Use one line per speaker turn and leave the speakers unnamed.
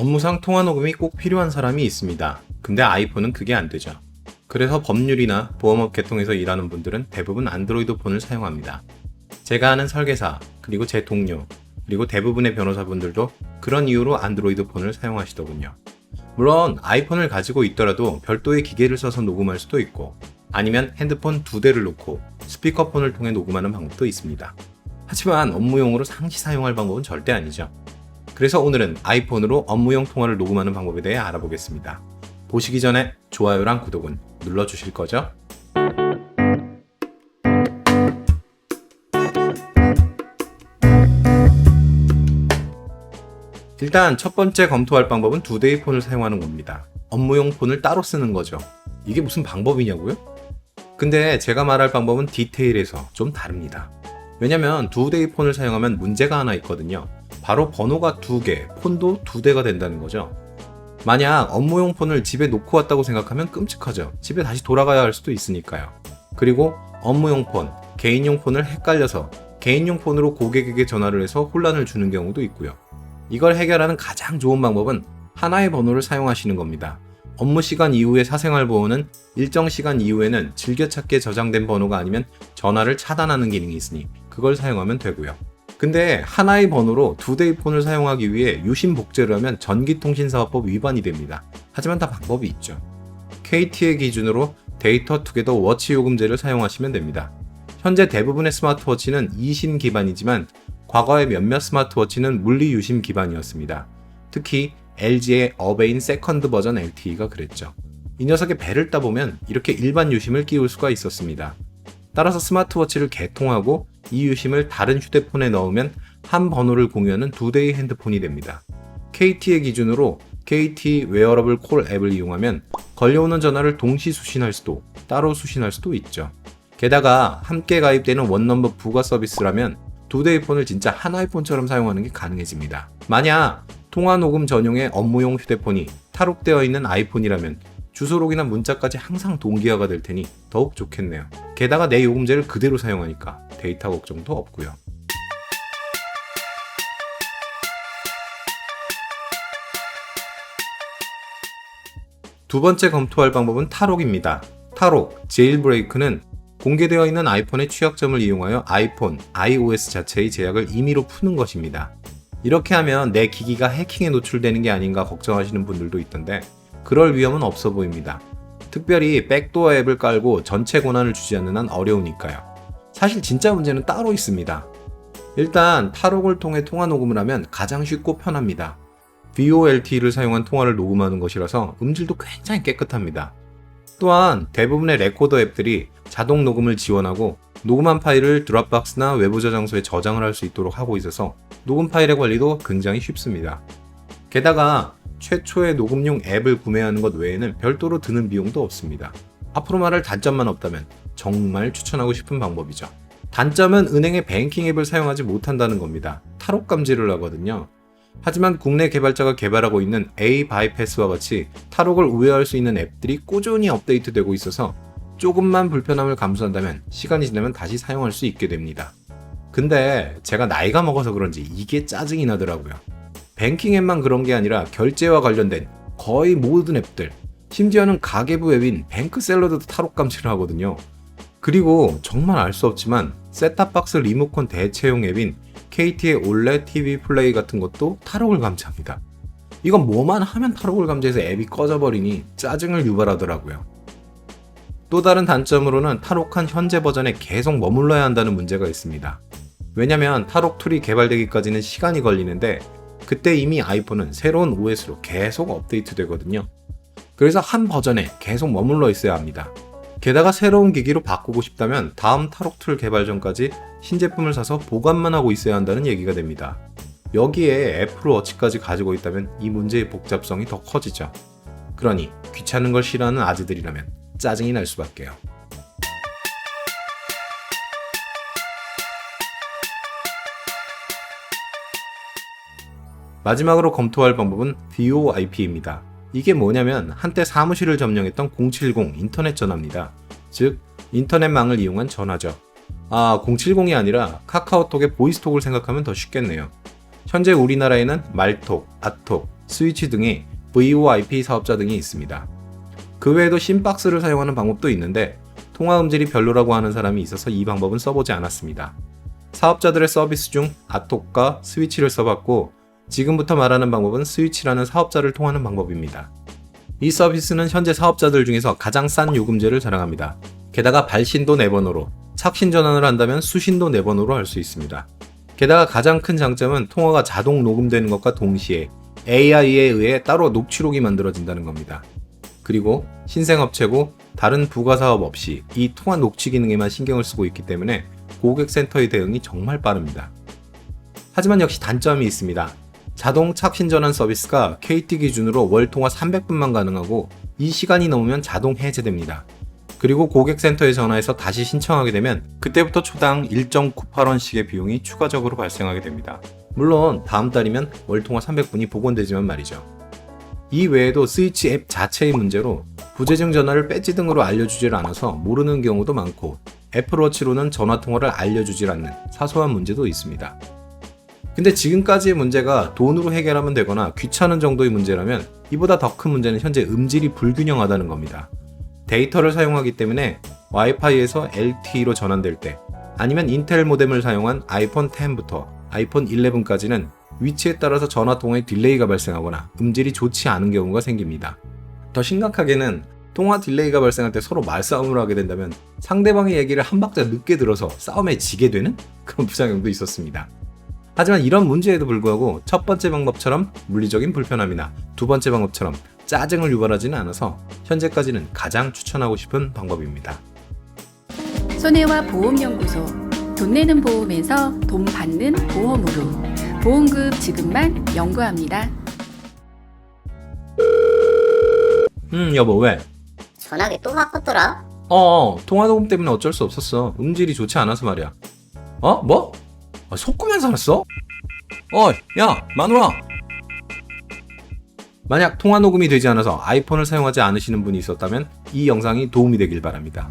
업무상 통화 녹음이 꼭 필요한 사람이 있습니다. 근데 아이폰은 그게 안 되죠. 그래서 법률이나 보험업 계통에서 일하는 분들은 대부분 안드로이드 폰을 사용합니다. 제가 아는 설계사, 그리고 제 동료, 그리고 대부분의 변호사분들도 그런 이유로 안드로이드 폰을 사용하시더군요. 물론 아이폰을 가지고 있더라도 별도의 기계를 써서 녹음할 수도 있고, 아니면 핸드폰 2대를 놓고 스피커폰을 통해 녹음하는 방법도 있습니다. 하지만 업무용으로 상시 사용할 방법은 절대 아니죠. 그래서 오늘은 아이폰으로 업무용 통화를 녹음하는 방법에 대해 알아보겠습니다. 보시기 전에 좋아요랑 구독은 눌러주실 거죠? 일단 첫 번째 검토할 방법은 2대의 폰을 사용하는 겁니다. 업무용 폰을 따로 쓰는 거죠. 이게 무슨 방법이냐고요? 근데 제가 말할 방법은 디테일에서 좀 다릅니다. 왜냐면 2대의 폰을 사용하면 문제가 하나 있거든요. 바로 번호가 2개, 폰도 2대가 된다는 거죠. 만약 업무용 폰을 집에 놓고 왔다고 생각하면 끔찍하죠. 집에 다시 돌아가야 할 수도 있으니까요. 그리고 업무용 폰, 개인용 폰을 헷갈려서 개인용 폰으로 고객에게 전화를 해서 혼란을 주는 경우도 있고요. 이걸 해결하는 가장 좋은 방법은 하나의 번호를 사용하시는 겁니다. 업무 시간 이후의 사생활 보호는 일정 시간 이후에는 즐겨찾기에 저장된 번호가 아니면 전화를 차단하는 기능이 있으니 그걸 사용하면 되고요. 근데 하나의 번호로 2대의 폰을 사용하기 위해 유심 복제를 하면 전기통신사업법 위반이 됩니다. 하지만 다 방법이 있죠. KT의 기준으로 데이터 투게더 워치 요금제를 사용하시면 됩니다. 현재 대부분의 스마트워치는 이심 기반이지만 과거의 몇몇 스마트워치는 물리 유심 기반이었습니다. 특히 LG의 어베인 세컨드 버전 LTE가 그랬죠. 이 녀석의 배를 따보면 이렇게 일반 유심을 끼울 수가 있었습니다. 따라서 스마트워치를 개통하고 이 유심을 다른 휴대폰에 넣으면 한 번호를 공유하는 2대의 핸드폰이 됩니다. KT의 기준으로 KT 웨어러블 콜 앱을 이용하면 걸려오는 전화를 동시 수신할 수도 따로 수신할 수도 있죠. 게다가 함께 가입되는 원넘버 부가 서비스라면 2대의 폰을 진짜 하나의 폰처럼 사용하는 게 가능해집니다. 만약 통화 녹음 전용의 업무용 휴대폰이 탈옥되어 있는 아이폰이라면 주소록이나 문자까지 항상 동기화가 될 테니 더욱 좋겠네요. 게다가 내 요금제를 그대로 사용하니까 데이터 걱정도 없고요. 두 번째 검토할 방법은 탈옥입니다. 탈옥, 제일브레이크는 공개되어 있는 아이폰의 취약점을 이용하여 아이폰, iOS 자체의 제약을 임의로 푸는 것입니다. 이렇게 하면 내 기기가 해킹에 노출되는 게 아닌가 걱정하시는 분들도 있던데 그럴 위험은 없어 보입니다. 특별히 백도어 앱을 깔고 전체 권한을 주지 않는 한 어려우니까요. 사실 진짜 문제는 따로 있습니다. 일단 탈옥을 통해 통화 녹음을 하면 가장 쉽고 편합니다. VoLTE를 사용한 통화를 녹음하는 것이라서 음질도 굉장히 깨끗합니다. 또한 대부분의 레코더 앱들이 자동 녹음을 지원하고 녹음한 파일을 드롭박스나 외부 저장소에 저장을 할 수 있도록 하고 있어서 녹음 파일의 관리도 굉장히 쉽습니다. 게다가 최초의 녹음용 앱을 구매하는 것 외에는 별도로 드는 비용도 없습니다. 앞으로 말할 단점만 없다면 정말 추천하고 싶은 방법이죠. 단점은 은행의 뱅킹 앱을 사용하지 못한다는 겁니다. 탈옥 감지를 하거든요. 하지만 국내 개발자가 개발하고 있는 A-바이패스와 같이 탈옥을 우회할 수 있는 앱들이 꾸준히 업데이트되고 있어서 조금만 불편함을 감수한다면 시간이 지나면 다시 사용할 수 있게 됩니다. 근데 제가 나이가 먹어서 그런지 이게 짜증이 나더라고요. 뱅킹 앱만 그런 게 아니라 결제와 관련된 거의 모든 앱들, 심지어는 가계부 앱인 뱅크샐러드도 탈옥 감지를 하거든요. 그리고 정말 알 수 없지만 셋탑박스 리모컨 대체용 앱인 KT의 올레 TV 플레이 같은 것도 탈옥을 감지합니다. 이건 뭐만 하면 탈옥을 감지해서 앱이 꺼져버리니 짜증을 유발하더라고요. 또 다른 단점으로는 탈옥한 현재 버전에 계속 머물러야 한다는 문제가 있습니다. 왜냐면 탈옥 툴이 개발되기까지는 시간이 걸리는데 그때 이미 아이폰은 새로운 OS로 계속 업데이트 되거든요. 그래서 한 버전에 계속 머물러 있어야 합니다. 게다가 새로운 기기로 바꾸고 싶다면 다음 탈옥 툴 개발 전까지 신제품을 사서 보관만 하고 있어야 한다는 얘기가 됩니다. 여기에 애플워치까지 가지고 있다면 이 문제의 복잡성이 더 커지죠. 그러니 귀찮은 걸 싫어하는 아재들이라면 짜증이 날 수밖에요. 마지막으로 검토할 방법은 VoIP입니다. 이게 뭐냐면 한때 사무실을 점령했던 070 인터넷 전화입니다. 즉 인터넷망을 이용한 전화죠. 070이 아니라 카카오톡의 보이스톡을 생각하면 더 쉽겠네요. 현재 우리나라에는 말톡, 아톡, 스위치 등의 VoIP 사업자 등이 있습니다. 그 외에도 심박스를 사용하는 방법도 있는데 통화 음질이 별로라고 하는 사람이 있어서 이 방법은 써보지 않았습니다. 사업자들의 서비스 중 아톡과 스위치를 써봤고 지금부터 말하는 방법은 스위치라는 사업자를 통하는 방법입니다. 이 서비스는 현재 사업자들 중에서 가장 싼 요금제를 자랑합니다. 게다가 발신도 4번으로, 착신 전환을 한다면 수신도 4번으로 할 수 있습니다. 게다가 가장 큰 장점은 통화가 자동 녹음되는 것과 동시에 AI에 의해 따로 녹취록이 만들어진다는 겁니다. 그리고 신생업체고 다른 부가사업 없이 이 통화 녹취 기능에만 신경을 쓰고 있기 때문에 고객센터의 대응이 정말 빠릅니다. 하지만 역시 단점이 있습니다. 자동 착신 전환 서비스가 KT 기준으로 월 통화 300분만 가능하고 이 시간이 넘으면 자동 해제됩니다. 그리고 고객센터에 전화해서 다시 신청하게 되면 그때부터 초당 1.98원씩의 비용이 추가적으로 발생하게 됩니다. 물론 다음 달이면 월 통화 300분이 복원되지만 말이죠. 이 외에도 스위치 앱 자체의 문제로 부재중 전화를 배지 등으로 알려주질 않아서 모르는 경우도 많고 애플워치로는 전화통화를 알려주질 않는 사소한 문제도 있습니다. 근데 지금까지의 문제가 돈으로 해결하면 되거나 귀찮은 정도의 문제라면 이보다 더 큰 문제는 현재 음질이 불균형하다는 겁니다. 데이터를 사용하기 때문에 와이파이에서 LTE로 전환될 때 아니면 인텔 모뎀을 사용한 아이폰 X부터 아이폰 11까지는 위치에 따라서 전화통화에 딜레이가 발생하거나 음질이 좋지 않은 경우가 생깁니다. 더 심각하게는 통화 딜레이가 발생할 때 서로 말싸움을 하게 된다면 상대방의 얘기를 한 박자 늦게 들어서 싸움에 지게 되는 그런 부작용도 있었습니다. 하지만 이런 문제에도 불구하고 첫 번째 방법처럼 물리적인 불편함이나 두 번째 방법처럼 짜증을 유발하지는 않아서 현재까지는 가장 추천하고 싶은 방법입니다.
손해와 보험연구소. 돈 내는 보험에서 돈 받는 보험으로 보험금 지급만 연구합니다.
여보 왜?
전화기 또 바꿨더라?
통화녹음 때문에 어쩔 수 없었어. 음질이 좋지 않아서 말이야. 뭐? 속구만 살았어? 야 마누라. 만약 통화 녹음이 되지 않아서 아이폰을 사용하지 않으시는 분이 있었다면 이 영상이 도움이 되길 바랍니다.